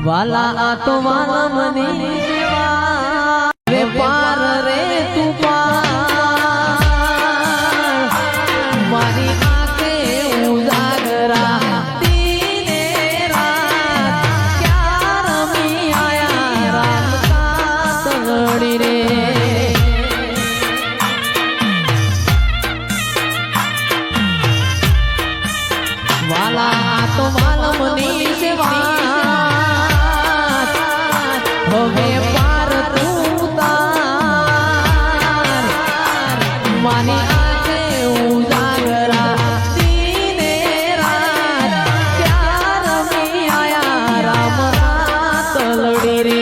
વાલા આ તો વાલા મની જેવા વેપાર રે તું પાર મારી આંખે ઉજાગરા દીને રાત ક્યાં રમી આયા રામ કાતડી રે વાલા આ તો વાલા મની જેવા હવે પાર તું તાર માની આંખે ઉજાગરા દીને રાત ક્યાં રમી આયા રામ રાતલડી રે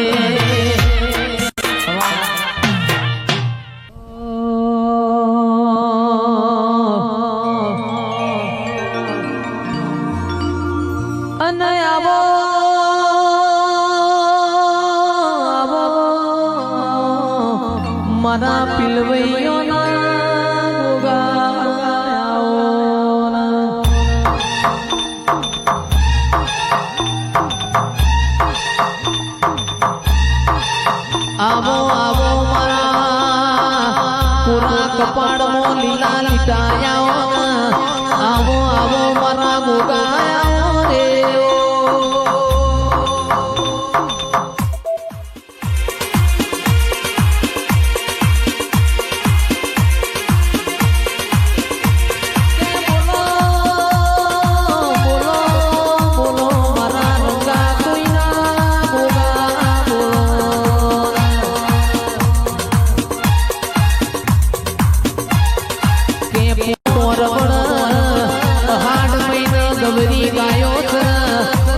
અને આવો મારા પિલવૈયોના ગોગાઓના આવો આવો મારા પૂરા કપાળમાં લીલા લીટાયા આવો આવો મારા ગોગાયા રે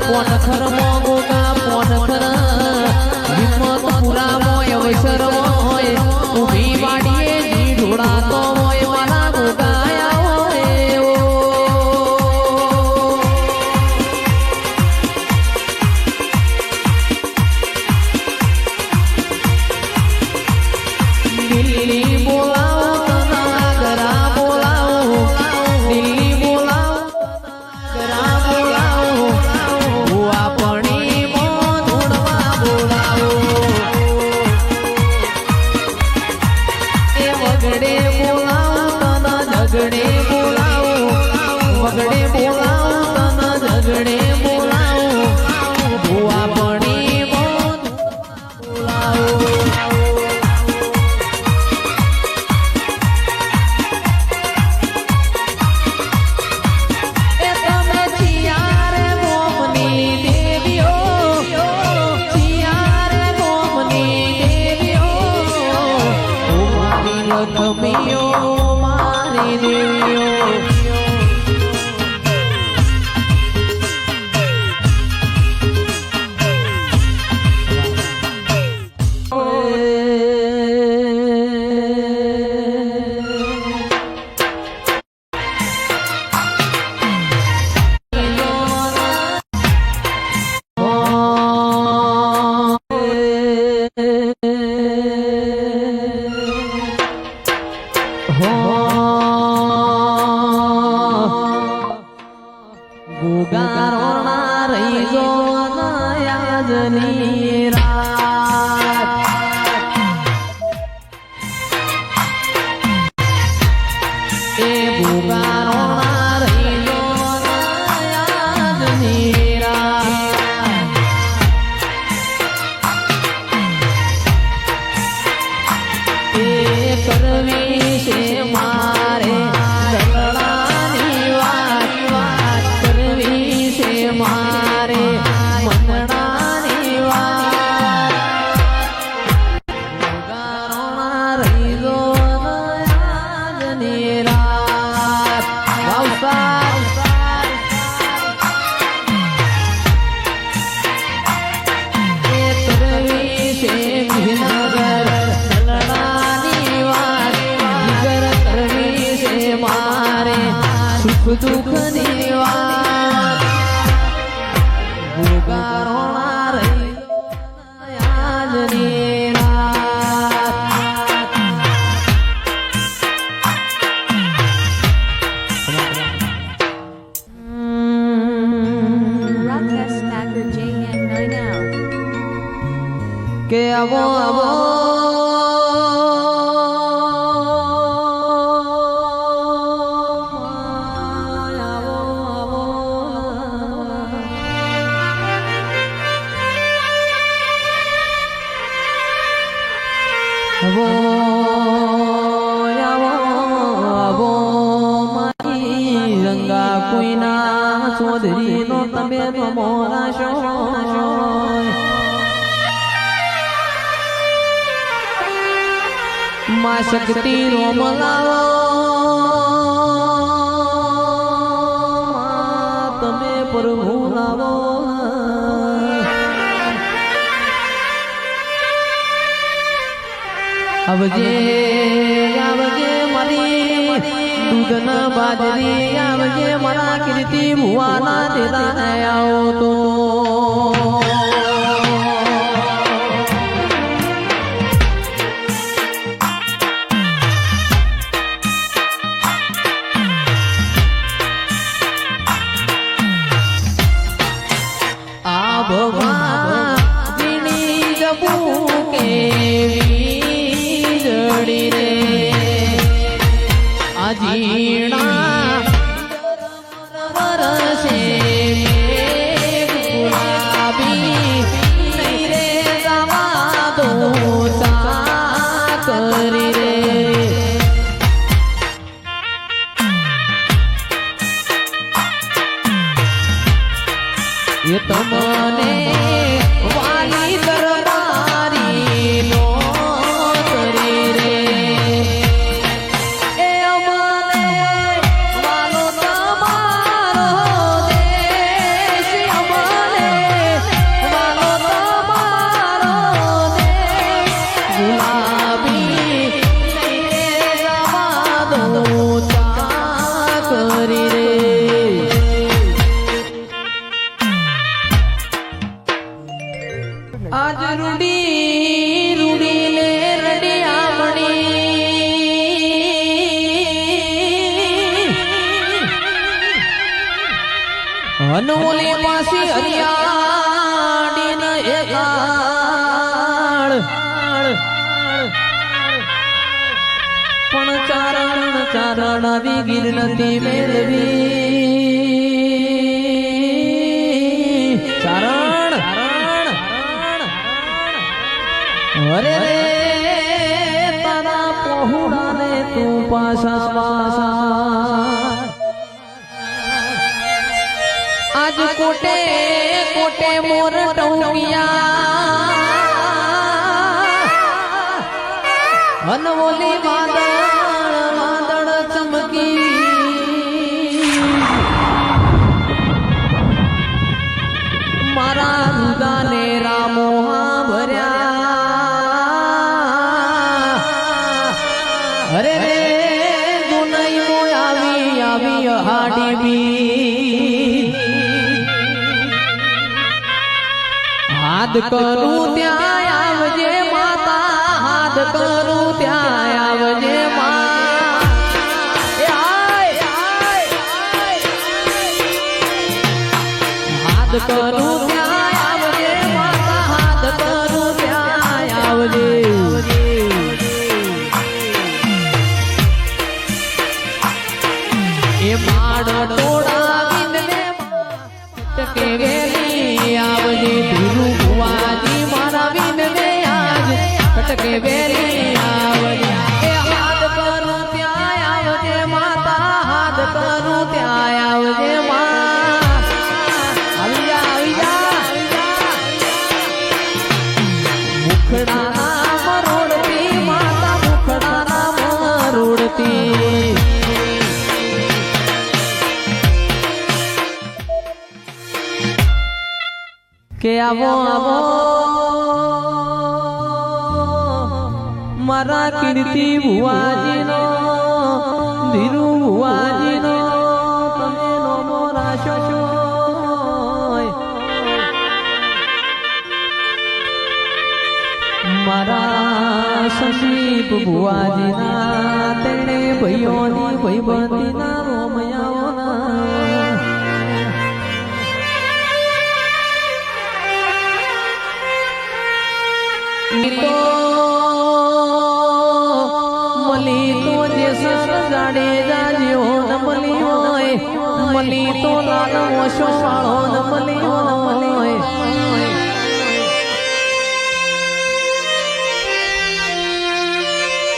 પોનખર મોગોગા પોનખર હિંમત પુરા મોય અવસર મોય ઉભી વાડીએ જી ઢોળાતો મોય મારા ગોગાયા હોય દિલ્હી બોલાવો તનાગરા બોલાવો દિલ્હી બોલાવો તનાગરા બોલાવો વગડે બોલાવો વગડે બોલાવો તને ઝગડે બોલાવો ભુવા પડી બોલાવો એ તમે ચિયારે મોમની દેવીઓ ચિયારે મોમની દેવીઓ મારી લખમીઓ મારી દેવીઓ ગુગારોના રહી જો નયાજની રાત એ ગુગારોના રહી જો નયાજની રાત એ કરવી છે મારે મારે મનડાની વાત ગુગારોના રહી જો નયાજની રાત વાવસાર એ કરવી છે વિનગર મનડાની વાત વિગર કરવી છે મારે સુખ દુઃખની વાત ગુગારોના રહી નયાજની રાત આવો આવો ચૌધરી નો તમે મોરા શો માં શક્તિ રોમ લાવો તમે પ્રભુ લાવો આવજે આવજે મારી દૂધના બાજરી આવજે મારા કીર્તિ ભુવાના દેતા આવો તો આ ભગવાન જીની જબુ કેવી જડી રે જીણા વરસે ગુલાબી નહીં રે જવા દો કરી રે એ તમને વાલી દરબારી નો કરી રે આજ રૂડી રૂડી ને રડિયામણી હનોલી પાસી હરિયાળી ન એકાળ પણ ચારણ ચારણ આવી ગીર નથી મેળવી ચારણ અરે રે તારા પહોળાને તું પાછા આજ કોટે કોટે મોર ટોપિયા હનવોલી વાદળ વાદળ ચમકી મારા રુદાને રામોહા ભર્યા અરે રે દુનઈ મો આવી આવી હાડી બી હાથ કરું ત્યાં આવજે માતા હાથ કરું ત્યાં આવજે મા હાથ કરું ત્યાં આવજે માતા હાથ કરું ત્યાં આવજે એ માડ ટોળા વિંદને ટકે વેલી આવજે ધીરુ ભુવાજી મારા વિંદને આજ ટકે વેલી આવજે એ હાથ કરું ત્યાં આવજે માતા હાથ કરું ત્યાં આવજે મા આવી જા મુખડા નામ રોડતી માતા મુખડા નામ રોડતી કે આવો આવો મારા કીર્તિ ભુવાજીનો ધીરુ ભુવાજીનો તમે નો મોરાશો મારા સસીપ ભુવાજીના તેણે ભાઈઓની ભાઈબંધીના રોમયાઓના એવાનો ઓશો વાળો ન મળ્યો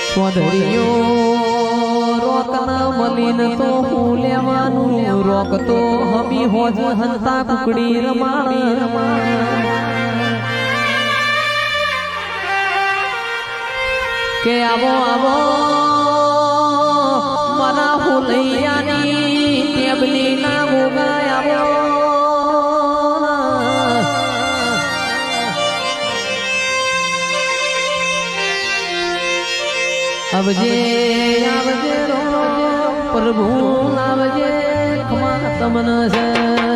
સ્વધરિયો રોક ન મલીન તો હું લેવાનું રોક તો હમી હોજ હંતા કુકડી રમાણ કે આવો આવો મારા હુલૈયાની ટેબલી ના ગોગાય આવો આવજે આવજે રો પ્રભુ આવજે ખમા તમન છે